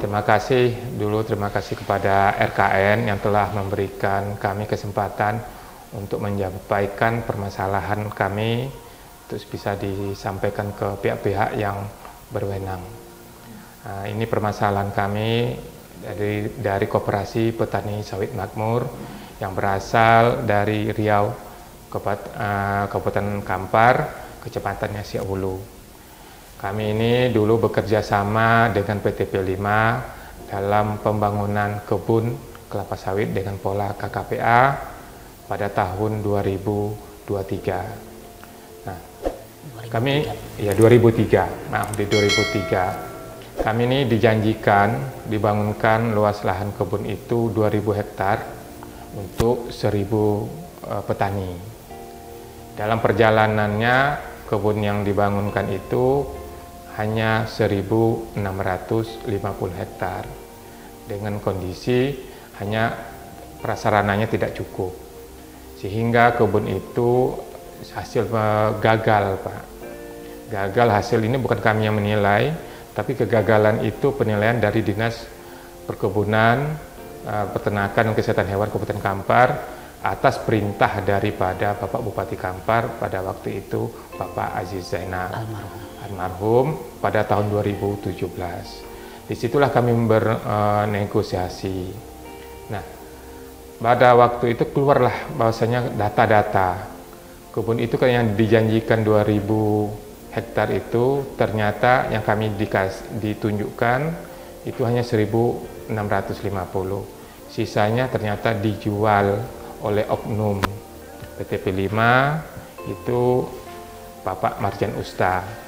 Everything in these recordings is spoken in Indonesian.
Terima kasih kepada RKN yang telah memberikan kami kesempatan untuk menyampaikan permasalahan kami, terus bisa disampaikan ke pihak-pihak yang berwenang. Ini permasalahan kami dari Koperasi Petani Sawit Makmur yang berasal dari Riau, Kabupaten Kampar, Kecamatannya Siak Hulu. Kami ini dulu bekerja sama dengan PT P5 dalam pembangunan kebun kelapa sawit dengan pola KKPA pada tahun 2023. Nah, 2003. Kami ini dijanjikan dibangunkan luas lahan kebun itu 2000 hektar untuk 1000 petani. Dalam perjalanannya kebun yang dibangunkan itu hanya 1650 hektar dengan kondisi hanya prasarananya tidak cukup, sehingga kebun itu hasil gagal, Pak. Gagal hasil ini bukan kami yang menilai, tapi kegagalan itu penilaian dari Dinas Perkebunan, Peternakan dan Kesehatan Hewan Kabupaten Kampar atas perintah daripada Bapak Bupati Kampar pada waktu itu, Bapak Aziz Zainal almarhum pada tahun 2017. Disitulah kami bernegosiasi. Nah, pada waktu itu keluarlah bahwasanya data-data kebun itu kan yang dijanjikan 2000 hektar itu ternyata yang kami ditunjukkan itu hanya 1650. Sisanya ternyata dijual oleh oknum PT P5 itu Bapak Marjan Usta.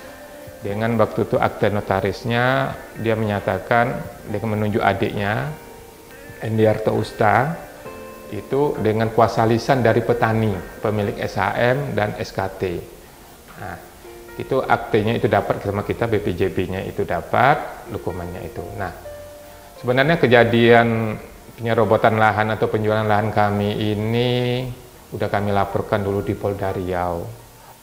Dengan waktu itu akte notarisnya dia menyatakan dengan menunjuk adiknya Endiarto Usta itu dengan kuasa lisan dari petani pemilik SHM dan SKT. Nah, itu aktenya itu dapat sama kita, BPJB-nya itu dapat, dokumennya itu. Nah, sebenarnya kejadian penyerobotan lahan atau penjualan lahan kami ini udah kami laporkan dulu di Polda Riau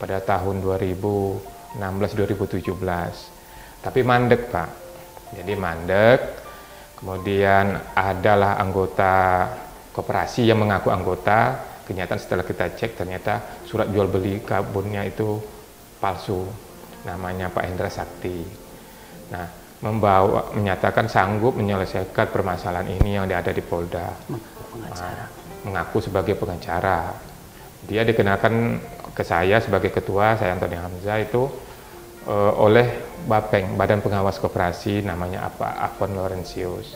pada tahun 2016-2017. Tapi mandek, Pak. Jadi mandek. Kemudian adalah anggota koperasi yang mengaku anggota. Kenyataan setelah kita cek ternyata surat jual beli kebunnya itu palsu. Namanya Pak Hendra Sakti. Nah, menyatakan sanggup menyelesaikan permasalahan ini yang ada di Polda. Mengaku sebagai pengacara. Dia dikenakan ke saya sebagai ketua, saya Antoni Hamzah itu oleh Bapeng, Badan Pengawas Koperasi, namanya apa, Afon Laurentius.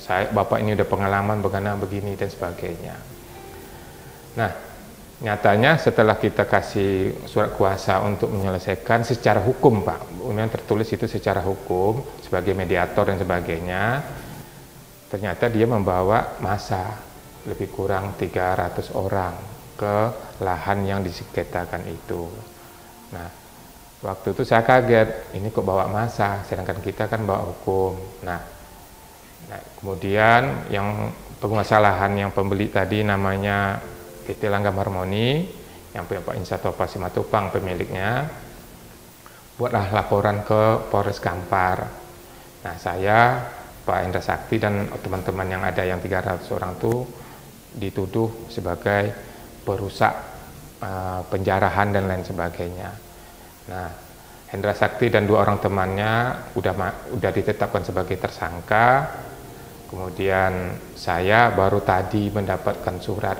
Bapak ini udah pengalaman begini dan sebagainya. Nah, nyatanya setelah kita kasih surat kuasa untuk menyelesaikan secara hukum, Pak, yang tertulis itu secara hukum sebagai mediator dan sebagainya, ternyata dia membawa massa lebih kurang 300 orang ke lahan yang disengketakan itu. Nah, waktu itu saya kaget, ini kok bawa massa, sedangkan kita kan bawa hukum. Nah, kemudian yang penguasa lahan yang pembeli tadi namanya PT Langgam Harmoni, yang punya Pak Insatopa Simatupang pemiliknya, buatlah laporan ke Polres Kampar. Nah, saya, Pak Hendra Sakti dan teman-teman yang ada yang 300 orang itu dituduh sebagai perusak, penjarahan dan lain sebagainya. Nah, Hendra Sakti dan 2 orang temannya udah ditetapkan sebagai tersangka. Kemudian saya baru tadi mendapatkan surat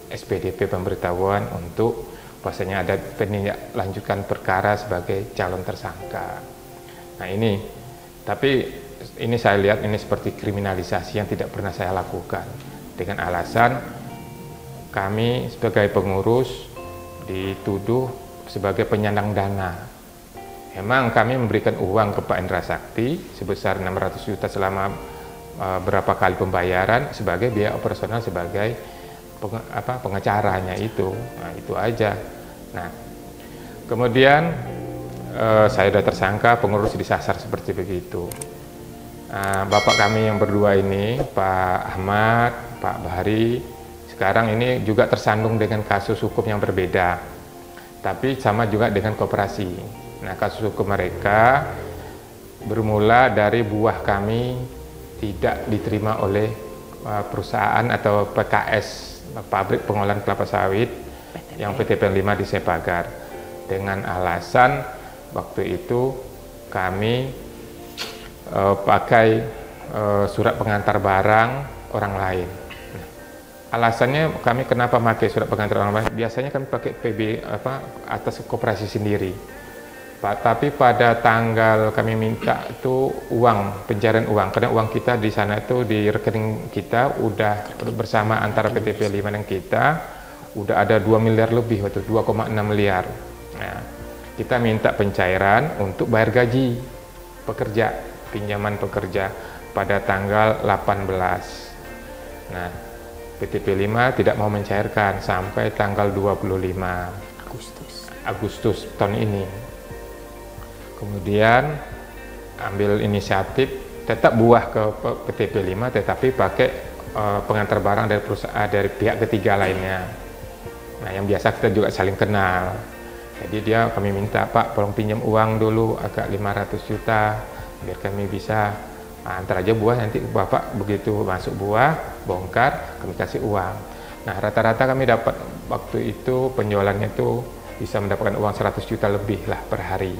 SPDP pemberitahuan untuk bahwasanya ada penindaklanjutan perkara sebagai calon tersangka. Nah, ini, tapi ini saya lihat ini seperti kriminalisasi yang tidak pernah saya lakukan dengan alasan kami sebagai pengurus dituduh sebagai penyandang dana. Memang kami memberikan uang ke Pak Hendra Sakti sebesar 600 juta selama berapa kali pembayaran sebagai biaya operasional sebagai pengacaranya itu. Nah, itu aja. Nah, kemudian saya sudah tersangka, pengurus disasar seperti begitu. Bapak kami yang berdua ini, Pak Ahmad, Pak Bahari, sekarang ini juga tersandung dengan kasus hukum yang berbeda, tapi sama juga dengan koperasi. Nah, kasus hukum mereka bermula dari buah kami tidak diterima oleh perusahaan atau PKS, pabrik pengolahan kelapa sawit yang PT PLN 5 di Sepagar, dengan alasan waktu itu kami pakai surat pengantar barang orang lain. Nah, alasannya kami kenapa pakai surat pengantar orang lain? Biasanya kami pakai PB atas koperasi sendiri. Tapi pada tanggal kami minta itu uang, pencairan uang, karena uang kita di sana itu di rekening kita udah bersama antara PT PLN 5 dan kita udah ada 2 miliar lebih, waktu 2,6 miliar. Nah, kita minta pencairan untuk bayar gaji pekerja, pinjaman pekerja pada tanggal 18. Nah, PT PLN 5 tidak mau mencairkan sampai tanggal 25 Agustus tahun ini. Kemudian ambil inisiatif tetap buah ke PT PLN 5 tetapi pakai pengantar barang dari perusahaan dari pihak ketiga lainnya. Nah, yang biasa kita juga saling kenal. Jadi kami minta, Pak, tolong pinjam uang dulu agak 500 juta biar kami bisa antar aja buah, nanti Bapak begitu masuk buah bongkar kami kasih uang. Nah, rata-rata kami dapat waktu itu penjualannya itu bisa mendapatkan uang 100 juta lebih lah per hari.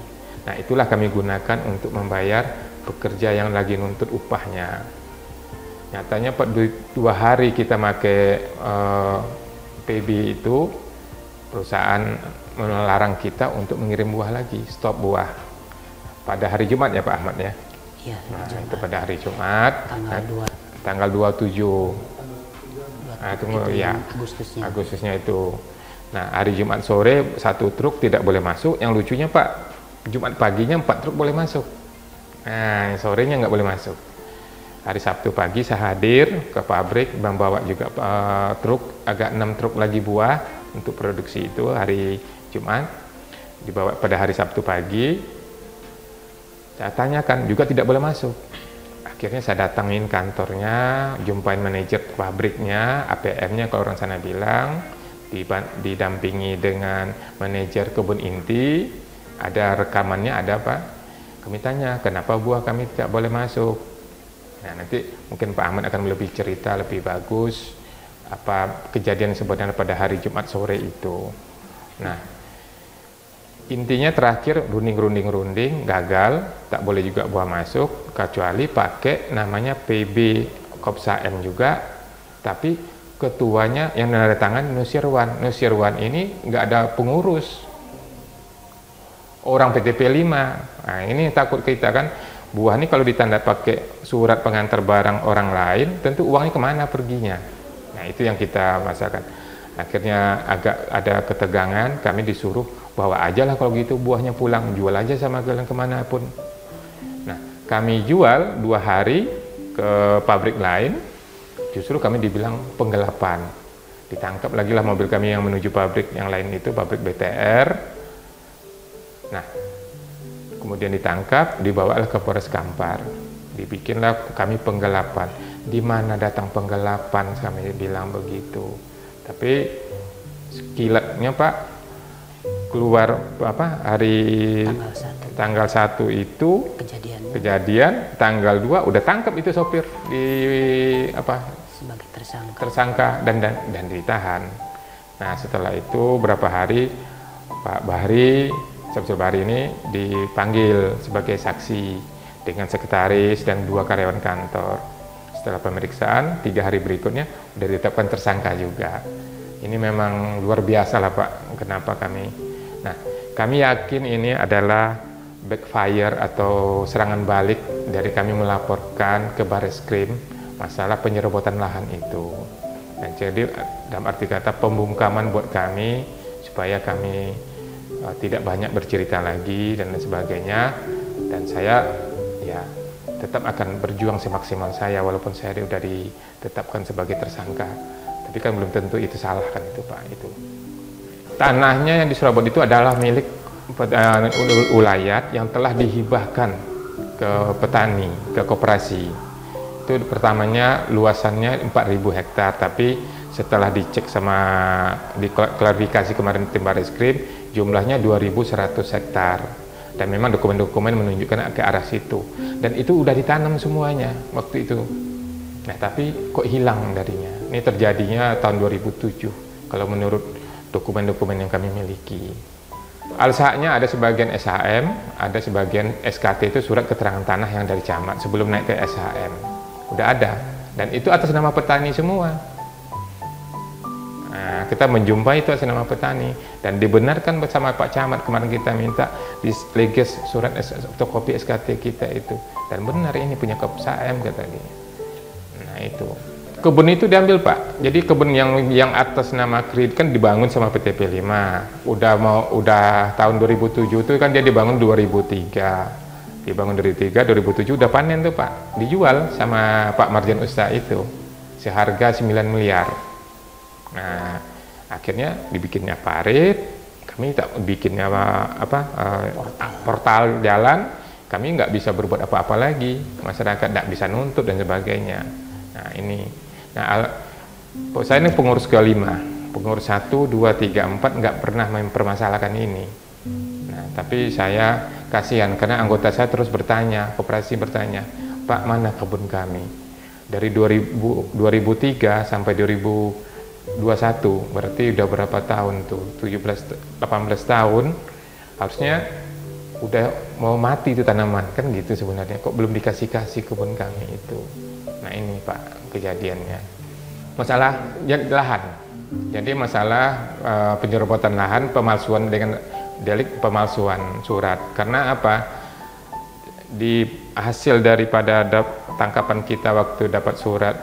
Nah, itulah kami gunakan untuk membayar pekerja yang lagi nuntut upahnya. Nyatanya 2 hari kita pakai PB itu, perusahaan melarang kita untuk mengirim buah lagi, stop buah. Pada hari Jumat ya Pak Ahmad ya? Iya, nah, Jumat. itu pada hari Jumat, tanggal 27. Nah, itu ya, Agustusnya itu. Nah, hari Jumat sore 1 truk tidak boleh masuk. Yang lucunya Pak, Jumat paginya 4 truk boleh masuk. Nah, sorenya nggak boleh masuk. Hari Sabtu pagi saya hadir ke pabrik, membawa juga truk, agak 6 truk lagi buah untuk produksi itu hari Jumat. Dibawa pada hari Sabtu pagi, saya tanyakan, juga tidak boleh masuk. Akhirnya saya datangin kantornya, jumpain manajer pabriknya, APM-nya kalau orang sana bilang, didampingi dengan manajer kebun inti, ada rekamannya, ada Pak. Kami tanya, kenapa buah kami tidak boleh masuk? Nah, nanti mungkin Pak Ahmad akan lebih cerita lebih bagus apa kejadian sebenarnya pada hari Jumat sore itu. Nah, intinya terakhir runding gagal, tak boleh juga buah masuk kecuali pakai namanya PB Kopsa M juga, tapi ketuanya yang menandatangan Nusirwan. Nusirwan ini nggak ada pengurus, orang PT PLN 5. Nah, ini takut kita kan, buah ini kalau ditanda pakai surat pengantar barang orang lain, tentu uangnya kemana perginya. Nah, itu yang kita masakan. Akhirnya agak ada ketegangan, kami disuruh bawa aja lah kalau gitu buahnya pulang, jual aja sama kalian kemanapun. Nah, kami jual 2 hari ke pabrik lain, justru kami dibilang penggelapan. Ditangkap lagi lah mobil kami yang menuju pabrik yang lain itu, pabrik BTR. Nah, kemudian ditangkap, dibawalah ke Polres Kampar. Dibikinlah kami penggelapan. Di mana datang penggelapan, kami bilang begitu. Tapi sekilatnya Pak, keluar hari tanggal 1 itu kejadian, tanggal 2 udah tangkap itu sopir sebagai tersangka dan ditahan. Nah, setelah itu berapa hari Pak Bahri Syamsul Bahri ini dipanggil sebagai saksi dengan sekretaris dan 2 karyawan kantor. Setelah pemeriksaan 3 hari berikutnya sudah ditetapkan tersangka juga. Ini memang luar biasa lah Pak, kenapa kami. Nah, kami yakin ini adalah backfire atau serangan balik dari kami melaporkan ke Barreskrim masalah penyerobotan lahan itu. Dan jadi dalam arti kata pembungkaman buat kami supaya kami tidak banyak bercerita lagi dan lain sebagainya. Dan saya ya tetap akan berjuang semaksimal saya walaupun saya sudah ditetapkan sebagai tersangka. Tapi kan belum tentu itu salah kan itu Pak itu. Tanahnya yang di Surabaya itu adalah milik ulayat yang telah dihibahkan ke petani, ke koperasi. Itu pertamanya luasannya 4.000 hektar, tapi setelah dicek sama diklarifikasi kemarin tim Barreskrim, jumlahnya 2.100 hektar. Dan memang dokumen-dokumen menunjukkan ke arah situ. Dan itu udah ditanam semuanya waktu itu. Nah, tapi kok hilang darinya. Ini terjadinya tahun 2007 kalau menurut dokumen-dokumen yang kami miliki. Al-sahaknya ada sebagian SHM, ada sebagian SKT, itu surat keterangan tanah yang dari camat sebelum naik ke SHM. Udah ada. Dan itu atas nama petani semua. Nah, kita menjumpai itu atas nama petani dan dibenarkan bersama Pak Camat. Kemarin kita minta di leges surat fotokopi SKT kita itu, dan benar ini punya SHM kata dia. Nah, itu kebun itu diambil Pak. Jadi kebun yang atas nama kredit kan dibangun sama PTP 5. Udah tahun 2007 itu kan dia dibangun 2003. Dibangun dari 2007 udah panen tuh Pak. Dijual sama Pak Marjan Usta itu seharga 9 miliar. Nah, akhirnya dibikinnya parit, kami tak bikinnya portal jalan, kami nggak bisa berbuat apa-apa lagi, masyarakat nggak bisa nuntut dan sebagainya. Nah ini, saya ini pengurus kelima, pengurus 1, 2, 3, 4 nggak pernah mempermasalahkan ini. Nah, tapi saya kasihan karena anggota saya terus bertanya, koperasi bertanya, Pak mana kebun kami? Dari 2003 sampai 2021, berarti udah berapa tahun tuh? 18 tahun, harusnya udah mau mati itu tanaman, kan gitu sebenarnya. Kok belum dikasih kebun kami itu? Nah ini Pak kejadiannya. Masalah lahan. Jadi masalah penyerobotan lahan, pemalsuan dengan delik pemalsuan surat. Karena apa? Di hasil daripada tangkapan kita waktu dapat surat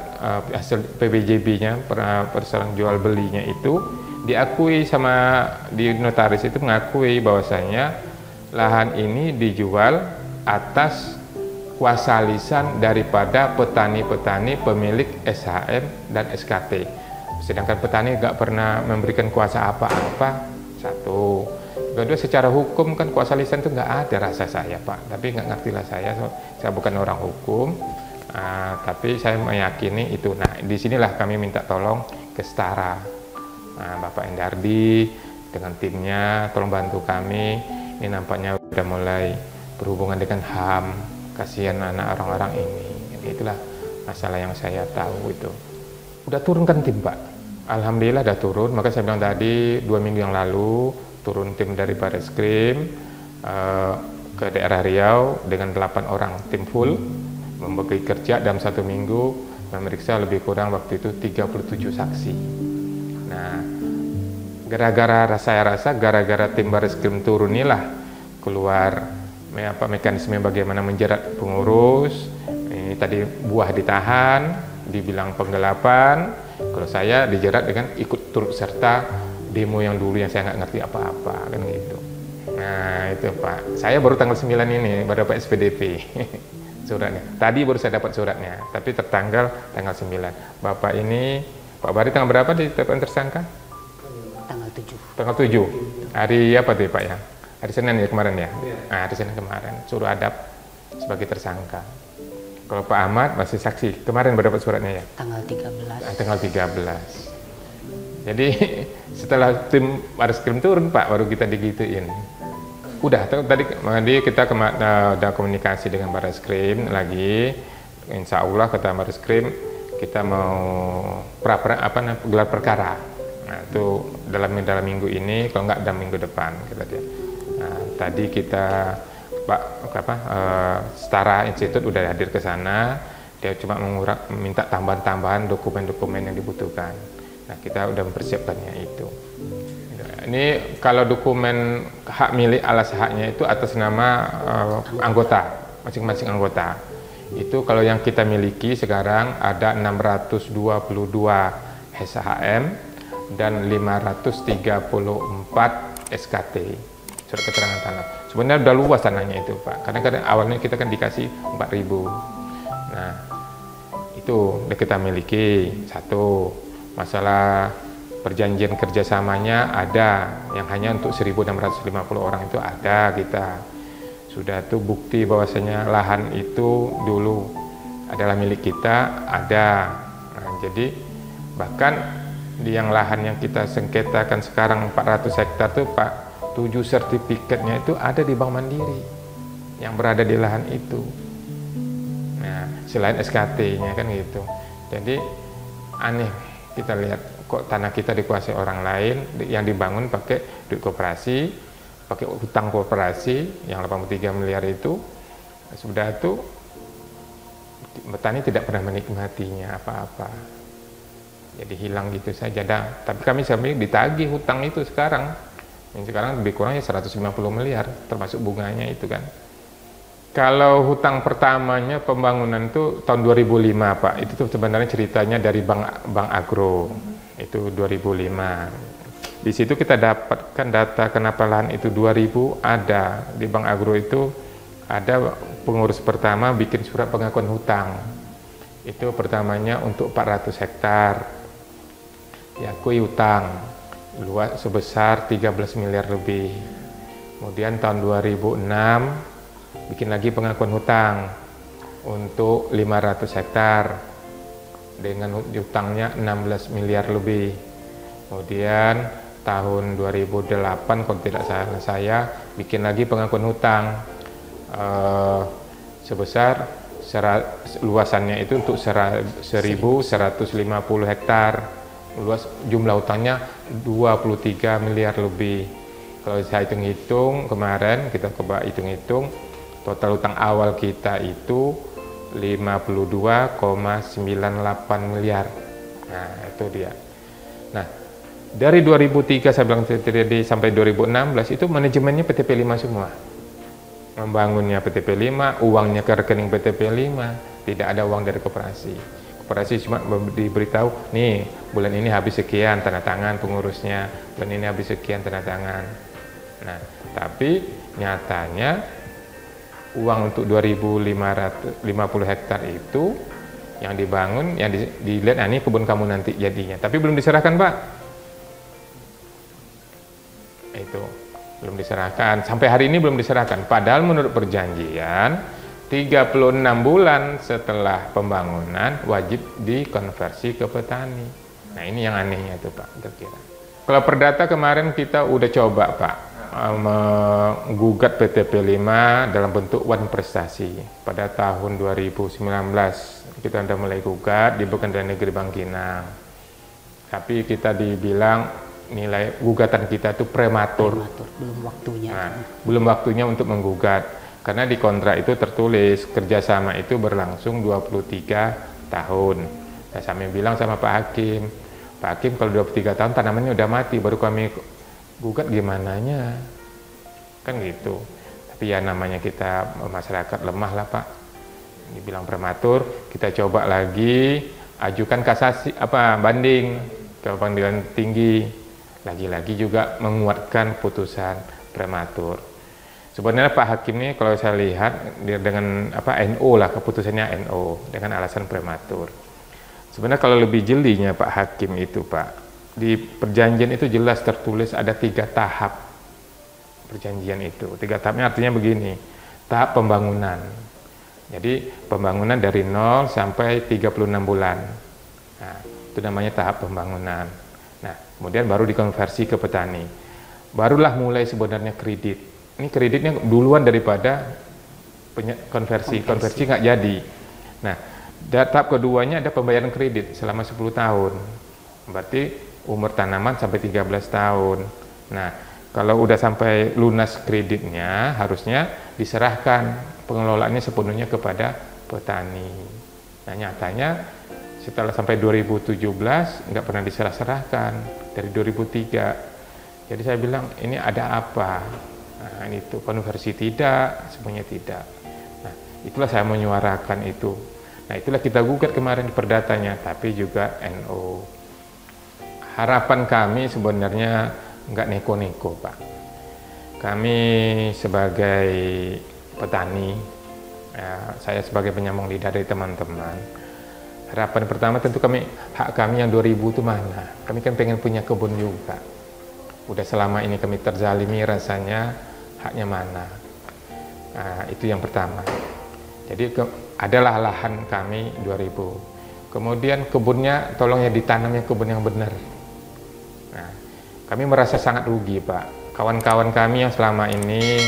hasil PBJB-nya, persoalan jual belinya itu diakui sama di notaris itu mengakui bahwasanya lahan ini dijual atas kuasa lisan daripada petani-petani pemilik SHM dan SKT. Sedangkan petani nggak pernah memberikan kuasa apa-apa. Satu. Kedua, secara hukum kan kuasa lisan itu nggak ada rasa saya Pak. Tapi nggak ngerti lah saya bukan orang hukum. Tapi saya meyakini itu. Nah, disinilah kami minta tolong ke Setara. Bapak Endardi dengan timnya, tolong bantu kami. Ini nampaknya sudah mulai berhubungan dengan HAM. Kasihan anak orang-orang ini. Itulah masalah yang saya tahu itu. Udah turun kan tim Pak? Alhamdulillah udah turun. Maka saya bilang tadi 2 minggu yang lalu turun tim dari Barreskrim ke daerah Riau dengan 8 orang tim full, membagi kerja dalam 1 minggu, memeriksa lebih kurang waktu itu 37 saksi. Nah, saya rasa gara-gara tim Barreskrim turun inilah keluar mekanisme bagaimana menjerat pengurus. Ini tadi buah ditahan, dibilang penggelapan. Kalau saya dijerat dengan ikut turut serta demo yang dulu yang saya nggak ngerti apa-apa kan gitu. Nah itu Pak, saya baru tanggal 9 ini baru dapat SPDP suratnya. Tadi baru saya dapat suratnya, tapi tertanggal tanggal 9. Bapak ini, Pak Bari tanggal berapa ditetapkan tersangka? Tanggal 7. Tanggal 7. Hari apa tuh Pak ya? Hari Senin ya kemarin ya? Nah, hari Senin kemarin suruh adap sebagai tersangka. Kalau Pak Ahmad masih saksi, kemarin baru dapat suratnya ya? Tanggal 13. Tanggal 13. Jadi setelah tim Barreskrim turun Pak, baru kita digituin. Udah tadi kita ada komunikasi dengan Barreskrim lagi. Insya Allah kata Barreskrim kita mau gelar perkara. Nah itu dalam minggu ini, kalau nggak dalam minggu depan kata dia. Nah, tadi kita Setara Institut udah hadir ke sana. Dia cuma minta tambahan-tambahan dokumen-dokumen yang dibutuhkan. Nah, kita udah mempersiapkannya itu. Ini kalau dokumen hak milik alas haknya itu atas nama anggota, masing-masing anggota. Itu kalau yang kita miliki sekarang ada 622 SHM dan 534 SKT, surat keterangan tanah. Sebenarnya udah luas tanahnya itu Pak, karena kadang awalnya kita kan dikasih 4.000. Nah, itu udah kita miliki. Satu, masalah perjanjian kerjasamanya ada, yang hanya untuk 1.650 orang itu ada kita. Sudah tuh bukti bahwasanya lahan itu dulu adalah milik kita, ada. Nah, jadi bahkan di yang lahan yang kita sengketakan sekarang 400 hektar tuh Pak 7 sertifikatnya itu ada di Bank Mandiri yang berada di lahan itu. Nah, selain SKT-nya kan gitu. Jadi aneh kita lihat kok tanah kita dikuasai orang lain yang dibangun pakai duit koperasi, pakai hutang koperasi yang 83 miliar itu. Sudah itu petani tidak pernah menikmatinya apa-apa. Jadi hilang gitu saja. Tapi kami sampai ditagih hutang itu sekarang. Yang sekarang lebih kurangnya 150 miliar termasuk bunganya itu kan. Kalau hutang pertamanya pembangunan itu tahun 2005 Pak. Itu tuh sebenarnya ceritanya dari Bank Agro. Itu 2005. Di situ kita dapatkan data kenapa lahan itu 2000 ada di Bank Agro itu ada pengurus pertama bikin surat pengakuan hutang. Itu pertamanya untuk 400 hektar. Diakui hutang luas sebesar 13 miliar lebih. Kemudian tahun 2006 bikin lagi pengakuan hutang untuk 500 hektar dengan hutangnya 16 miliar lebih. Kemudian tahun 2008 kalau tidak salah saya bikin lagi pengakuan hutang sebesar luasannya itu untuk 1.150 hektar. Luas jumlah hutangnya 23 miliar lebih. Kalau saya hitung-hitung kemarin kita coba hitung-hitung total hutang awal kita itu 52,98 miliar. Nah, itu dia. Nah, dari 2003 saya bilang tadi sampai 2016 itu manajemennya PTP 5 semua. Membangunnya PTP 5, uangnya ke rekening PTP 5, tidak ada uang dari koperasi. Koperasi cuma diberitahu, nih bulan ini habis sekian tanda tangan pengurusnya, bulan ini habis sekian tanda tangan. Nah, tapi nyatanya uang untuk 2.550 hektar itu yang dibangun, yang dilihat, nah ini kebun kamu nanti jadinya. Tapi belum diserahkan Pak. Itu belum diserahkan. Sampai hari ini belum diserahkan. Padahal menurut perjanjian 36 bulan setelah pembangunan wajib dikonversi ke petani. Nah ini yang anehnya itu Pak, kira-kira. Kalau perdata kemarin kita udah coba Pak menggugat PTP 5 dalam bentuk wan prestasi. Pada tahun 2019 kita sudah mulai gugat di Pengadilan Negeri Bangkinang. Tapi kita dibilang nilai gugatan kita itu prematur. Belum waktunya. Nah, belum waktunya untuk menggugat. Karena di kontrak itu tertulis kerjasama itu berlangsung 23 tahun. Nah, saya bilang sama Pak Hakim, Pak Hakim kalau 23 tahun tanamannya udah mati, baru kami gugat gimananya, kan gitu. Tapi ya namanya kita masyarakat lemah lah Pak. Dibilang prematur, kita coba lagi ajukan kasasi banding ke pengadilan tinggi. Lagi-lagi juga menguatkan putusan prematur. Sebenarnya Pak Hakim ini kalau saya lihat dengan NO lah, keputusannya NO dengan alasan prematur. Sebenarnya kalau lebih jelinya Pak Hakim itu Pak, di perjanjian itu jelas tertulis ada 3 tahap perjanjian itu. 3 tahapnya artinya begini, tahap pembangunan. Jadi pembangunan dari 0 sampai 36 bulan. Nah, itu namanya tahap pembangunan. Nah, kemudian baru dikonversi ke petani. Barulah mulai sebenarnya kredit. Ini kreditnya duluan daripada konversi nggak jadi. Nah, tahap keduanya ada pembayaran kredit selama 10 tahun. Berarti umur tanaman sampai 13 tahun. Nah, kalau udah sampai lunas kreditnya, harusnya diserahkan pengelolaannya sepenuhnya kepada petani. Nah, nyatanya setelah sampai 2017 nggak pernah diserahkan dari 2003. Jadi saya bilang ini ada apa? Nah, itu konversi tidak, semuanya tidak. Nah, itulah saya menyuarakan itu. Nah, itulah kita gugat kemarin di perdatanya, tapi juga NO. Harapan kami sebenarnya nggak neko-neko, Pak. Kami sebagai petani, ya, saya sebagai penyambung lidah dari teman-teman, harapan pertama tentu hak kami yang 2000 itu mana? Kami kan pengen punya kebun juga. Udah selama ini kami terzalimi rasanya, haknya mana? Nah, itu yang pertama. Jadi adalah lahan kami 2000. Kemudian kebunnya tolong ya ditanamnya kebun yang benar. Nah, kami merasa sangat rugi Pak. kawan-kawan kami yang selama ini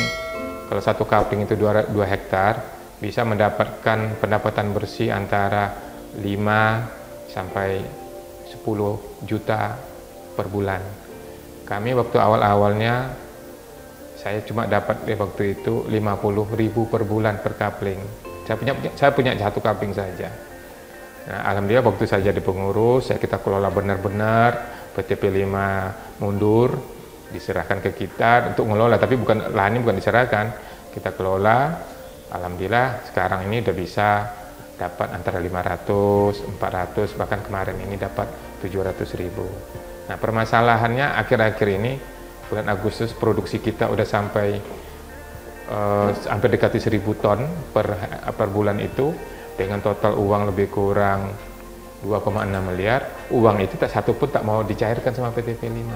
kalau satu kapling itu 2 hektar bisa mendapatkan pendapatan bersih antara 5 sampai 10 juta per bulan. Kami waktu awal-awalnya saya cuma dapat waktu itu 50.000 per bulan per kapling. Saya punya satu kapling saja. Nah, alhamdulillah waktu saya jadi pengurus, kita kelola benar-benar, PTP 5 mundur, diserahkan ke kita untuk ngelola, tapi lahannya bukan diserahkan, kita kelola. Alhamdulillah sekarang ini udah bisa dapat antara 500, 400, bahkan kemarin ini dapat 700.000. Nah, permasalahannya akhir-akhir ini bulan Agustus produksi kita udah sampai dekati 1.000 ton per bulan itu, dengan total uang lebih kurang 2,6 miliar. Uang itu satu pun tak mau dicairkan sama PTP 5. Nah,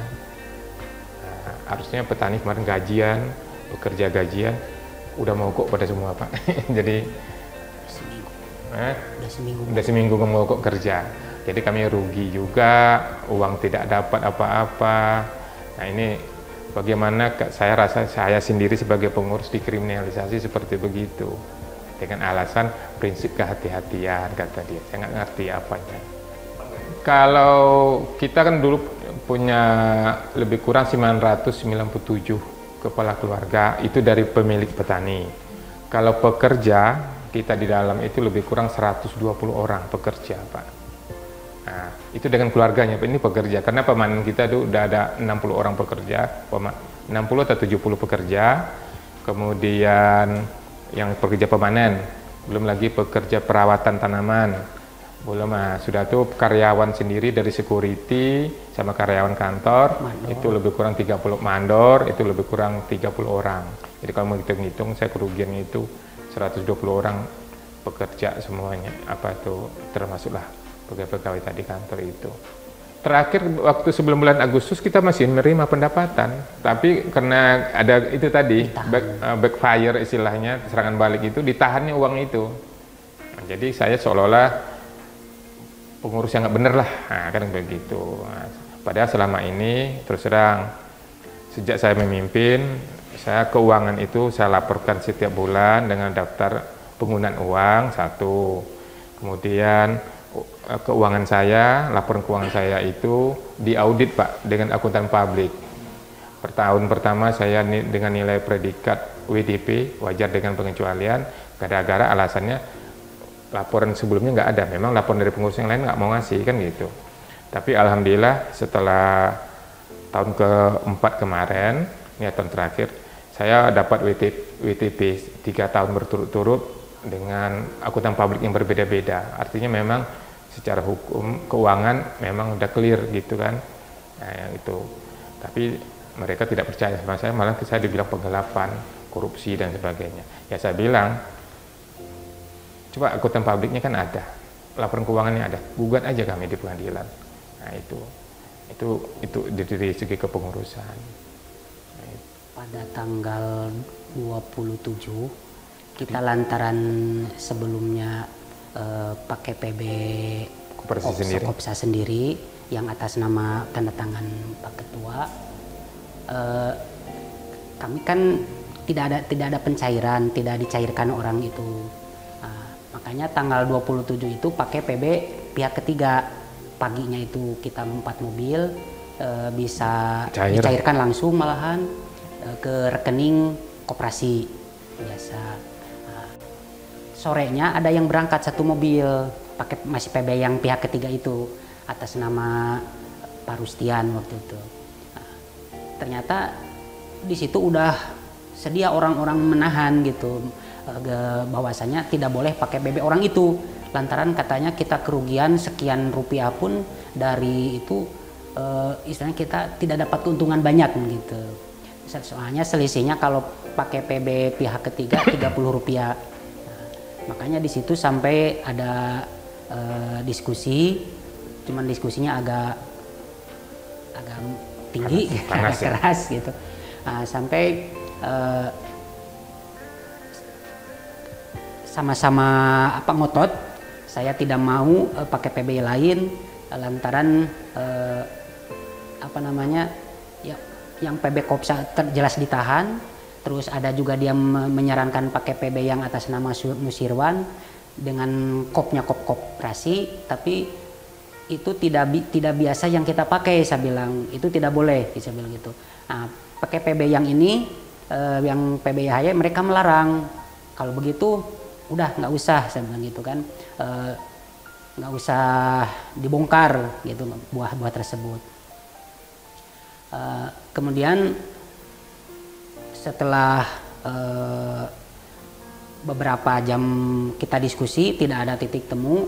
harusnya petani kemarin gajian, pekerja gajian, udah mogok pada semua Pak. Jadi udah seminggu mogok kerja. Jadi kami rugi juga, uang tidak dapat apa-apa. Nah, ini bagaimana saya rasa saya sendiri sebagai pengurus dikriminalisasi seperti begitu. Dengan alasan prinsip kehati-hatian, kata dia. Saya nggak ngerti apanya. Kalau kita kan dulu punya lebih kurang 997 kepala keluarga, itu dari pemilik petani. Kalau pekerja, kita di dalam itu lebih kurang 120 orang pekerja, Pak. Nah, itu dengan keluarganya, ini pekerja. Karena pemanen kita itu udah ada 60 orang pekerja, 60 atau 70 pekerja. Kemudian yang pekerja pemanen, belum lagi pekerja perawatan tanaman, belum sudah tuh karyawan sendiri dari security sama karyawan kantor, mandor. Itu lebih kurang 30 mandor, itu lebih kurang 30 orang. Jadi kalau mau hitung-hitung, saya kerugiannya itu 120 orang pekerja semuanya, apa itu termasuklah pegawai-pegawai tadi kantor itu. Terakhir waktu sebelum bulan Agustus kita masih menerima pendapatan, tapi karena ada itu tadi backfire istilahnya, serangan balik itu, ditahannya uang itu. Nah, jadi saya seolah-olah pengurus yang nggak bener lah, kan begitu. Nah, padahal selama ini terus terang sejak saya memimpin, saya keuangan itu saya laporkan setiap bulan dengan daftar penggunaan uang satu, kemudian keuangan saya, laporan keuangan saya itu diaudit Pak dengan akuntan publik. Per tahun pertama saya dengan nilai predikat WDP, wajar dengan pengecualian, gara-gara alasannya laporan sebelumnya nggak ada. Memang laporan dari pengurus yang lain nggak mau ngasih kan gitu. Tapi alhamdulillah setelah tahun keempat kemarin, ini tahun terakhir, saya dapat WTP 3 tahun berturut-turut dengan akuntan publik yang berbeda-beda. Artinya memang secara hukum keuangan memang udah clear gitu kan. Nah, yang itu. Tapi mereka tidak percaya sama saya, malah saya dibilang penggelapan, korupsi dan sebagainya. Ya saya bilang, coba akuntan publiknya kan ada, laporan keuangannya ada, gugat aja kami di pengadilan. Nah itu dari segi kepengurusan. Pada tanggal 27 kita lantaran sebelumnya pakai PB Kopsa sendiri yang atas nama tanda tangan Pak Ketua, kami kan tidak ada pencairan, tidak dicairkan orang itu. Makanya tanggal 27 itu pakai PB pihak ketiga, paginya itu kita 4 mobil bisa dicairkan langsung malahan ke rekening koperasi biasa. Sorenya ada yang berangkat 1 mobil pakai masih PB yang pihak ketiga itu atas nama Pak Rustian waktu itu. Ternyata di situ udah sedia orang-orang menahan gitu, bahwasanya tidak boleh pakai PB orang itu, lantaran katanya kita kerugian sekian rupiah pun dari itu, istilahnya kita tidak dapat keuntungan banyak gitu. Soalnya selisihnya kalau pakai PB pihak ketiga 30 rupiah. Makanya di situ sampai ada diskusi, cuman diskusinya agak tinggi, agak keras gitu. Sampai sama-sama ngotot, saya tidak mau pakai PB lain lantaran ya yang PB Kopsa jelas ditahan, terus ada juga dia menyarankan pakai PB yang atas nama Nusirwan dengan kopnya kop koperasi, tapi itu tidak biasa yang kita pakai, saya bilang itu tidak boleh, saya bilang gitu. Nah, pakai PB yang ini, yang PB Yahya mereka melarang. Kalau begitu udah nggak usah, saya bilang gitu kan, nggak usah dibongkar gitu buah-buah tersebut. Kemudian setelah beberapa jam kita diskusi tidak ada titik temu,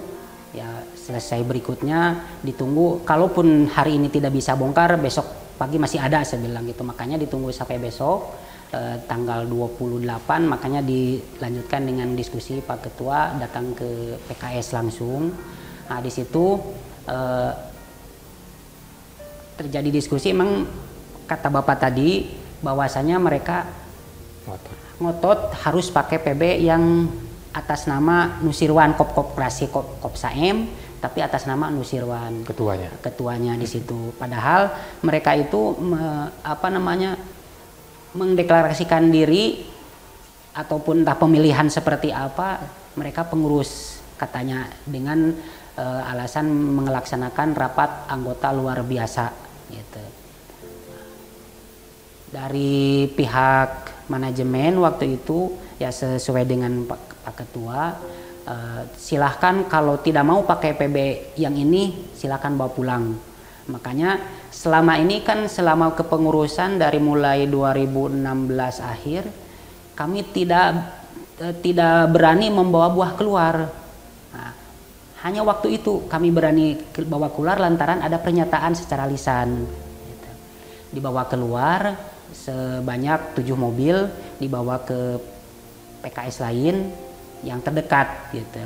ya selesai berikutnya ditunggu, kalaupun hari ini tidak bisa bongkar besok pagi masih ada, saya bilang gitu, makanya ditunggu sampai besok tanggal 28, makanya dilanjutkan dengan diskusi Pak Ketua datang ke PKS langsung. Nah di situ terjadi diskusi, emang kata Bapak tadi bahwasanya mereka ngotot harus pakai PB yang atas nama Nusirwan Koperasi Kopsaem, tapi atas nama Nusirwan ketuanya di situ. Padahal mereka itu mendeklarasikan diri ataupun entah pemilihan seperti apa, mereka pengurus katanya dengan alasan melaksanakan rapat anggota luar biasa gitu. Dari pihak manajemen waktu itu ya sesuai dengan Pak Ketua, silahkan kalau tidak mau pakai PB yang ini silahkan bawa pulang. Makanya selama ini kan selama kepengurusan dari mulai 2016 akhir kami tidak berani membawa buah keluar. Nah, hanya waktu itu kami berani bawa keluar lantaran ada pernyataan secara lisan. Gitu. Dibawa keluar sebanyak 7 mobil, dibawa ke PKS lain yang terdekat gitu.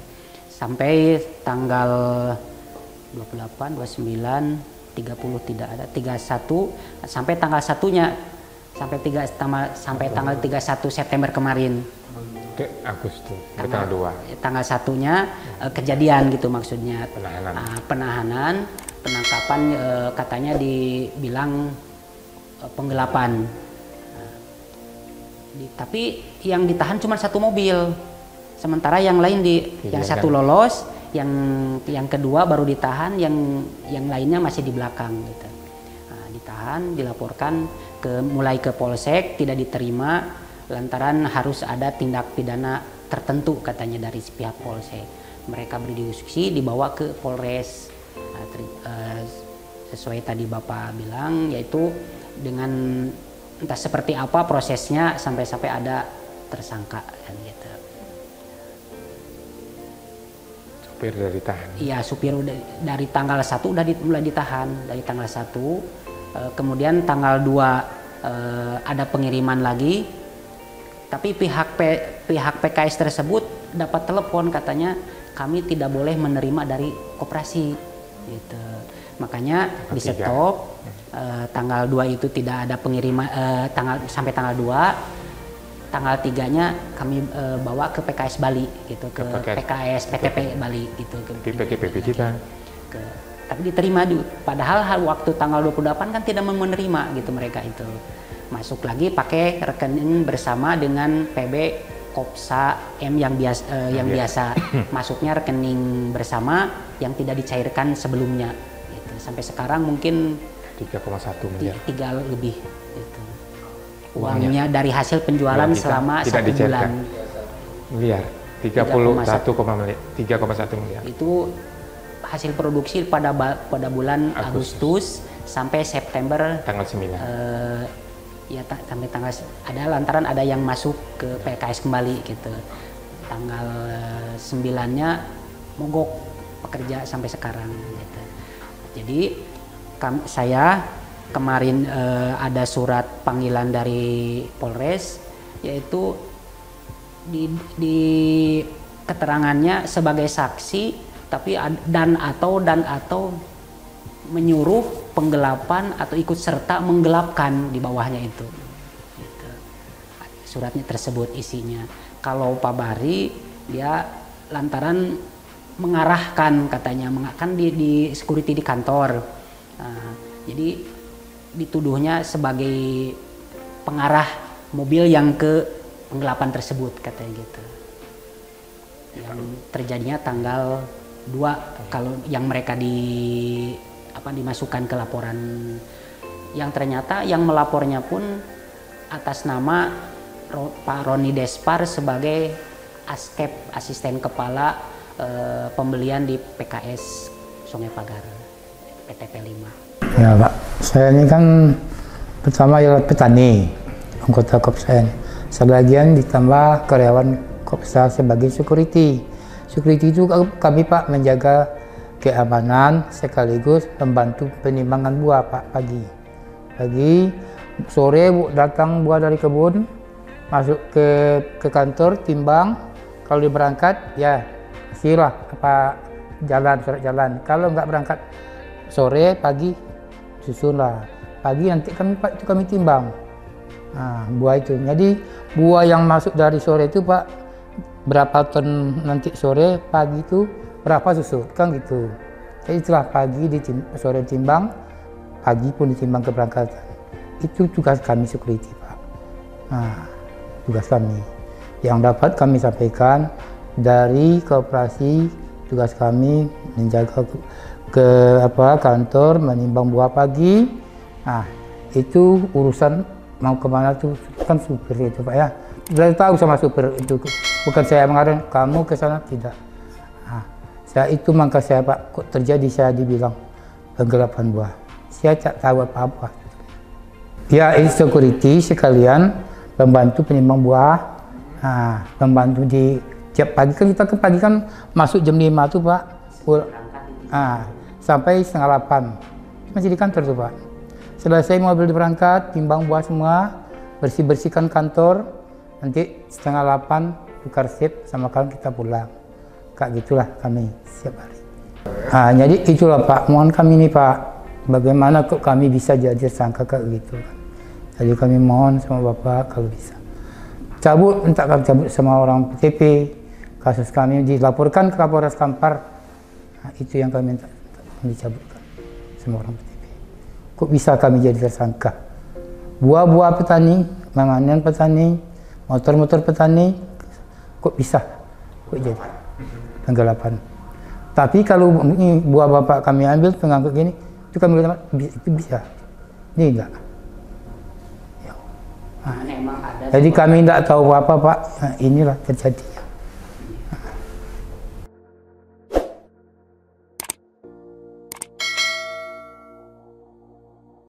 Sampai tanggal 28, 29, 30 tidak ada, 31 sampai tanggal 1-nya sampai tanggal 31 September kemarin. Agustus, tanggal 2. Tanggal 1-nya kejadian gitu maksudnya. Penahanan, penangkapan katanya dibilang penggelapan. Tapi yang ditahan cuma 1 mobil. Sementara yang lain yang satu lolos, yang kedua baru ditahan, yang lainnya masih di belakang gitu. Nah, ditahan, dilaporkan mulai ke Polsek, tidak diterima lantaran harus ada tindak pidana tertentu katanya dari pihak Polsek. Mereka berdiskusi dibawa ke Polres. Sesuai tadi Bapak bilang, yaitu dengan entah seperti apa prosesnya sampai ada tersangka kan gitu. Supir udah ditahan. Iya, supir dari tanggal 1 udah mulai ditahan, dari tanggal 1. Kemudian tanggal 2 ada pengiriman lagi. Tapi pihak PKS tersebut dapat telepon katanya kami tidak boleh menerima dari koperasi gitu. Makanya di stop tanggal 2 itu tidak ada pengiriman sampai tanggal 2. Tanggal 3-nya kami bawa ke PKS Bali gitu, ke PKS PTP Bali gitu, di PKPP kita. Tapi diterima padahal waktu tanggal 28 kan tidak menerima gitu mereka itu. Masuk lagi pakai rekening bersama dengan PB Kopsa M yang biasa. Masuknya rekening bersama yang tidak dicairkan sebelumnya gitu. Sampai sekarang mungkin 3,1 miliar. 3 lebih gitu. Uangnya dari hasil penjualan selama 1 bulan. Miliar. 3,1 miliar. Itu hasil produksi pada bulan Agustus sampai September tanggal 9. Ya sampai tanggal ada lantaran ada yang masuk ke PKS kembali gitu. Tanggal 9-nya mogok pekerja sampai sekarang gitu. Jadi saya kemarin ada surat panggilan dari Polres, yaitu di keterangannya sebagai saksi, tapi dan atau menyuruh penggelapan atau ikut serta menggelapkan di bawahnya itu. Gitu. Suratnya tersebut isinya. Kalau Pak Bahri dia lantaran mengarahkan katanya, kan di security di kantor. Nah, jadi dituduhnya sebagai pengarah mobil yang ke penggelapan tersebut, katanya gitu. Yang terjadinya tanggal 2 kalau yang mereka dimasukkan ke laporan, yang ternyata yang melapornya pun atas nama Pak Roni Despar sebagai ASKEP, asisten kepala pembelian di PKS Sungai Pagar, PTP 5. Ya Pak, saya ini kan pertama ya petani, anggota Kopsa. Sebagian ditambah karyawan Kopsa sebagai security. Security itu kami Pak menjaga keamanan sekaligus membantu penimbangan buah Pak pagi. Sore datang buah dari kebun, masuk ke kantor timbang. Kalau berangkat ya silah surat jalan. Kalau nggak berangkat sore pagi susunlah. Pagi nanti kami timbang. Nah, buah itu. Jadi buah yang masuk dari sore itu Pak, berapa ton nanti sore, pagi itu berapa susu, kan gitu. Jadi setelah pagi sore timbang, pagi pun ditimbang keberangkatan. Itu tugas kami security Pak. Nah, tugas kami. Yang dapat kami sampaikan dari koperasi, tugas kami menjaga kantor, menimbang buah pagi. Nah, itu urusan mau kemana tuh kan supir itu Pak ya. Sudah tahu sama supir itu, bukan saya mengarang kamu ke sana, tidak. Nah, saya itu maka saya Pak, kok terjadi saya dibilang penggelapan buah. Saya tak tahu apa-apa. Ya, ini security sekalian pembantu penimbang buah. Nah, pembantu di tiap pagi kan kita ke pagi kan masuk jam 5 tuh Pak. Sampai setengah 8 masih di kantor tuh Pak. Selesai mobil berangkat, timbang buah semua, bersihkan kantor, nanti setengah 8 tukar sip sama kalian kita pulang. Kayak gitulah kami setiap hari. Nah, jadi itulah Pak, mohon kami nih Pak, bagaimana kok kami bisa jadi tersangka kayak gitu. Jadi kami mohon sama Bapak kalau bisa minta kami cabut sama orang PTP, kasus kami dilaporkan ke Kapolres Kampar. Nah, itu yang kami minta dicabutkan sama orang PTP. Kok bisa kami jadi tersangka? Buah-buah petani, makanan petani, motor-motor petani, kok bisa? Kok jadi penggelapan? Tapi kalau ini buah bapak kami ambil pengangkut gini, itu kami bilang itu bisa. Ini enggak. Nah, jadi kami tidak tahu apa Pak. Nah, inilah terjadi.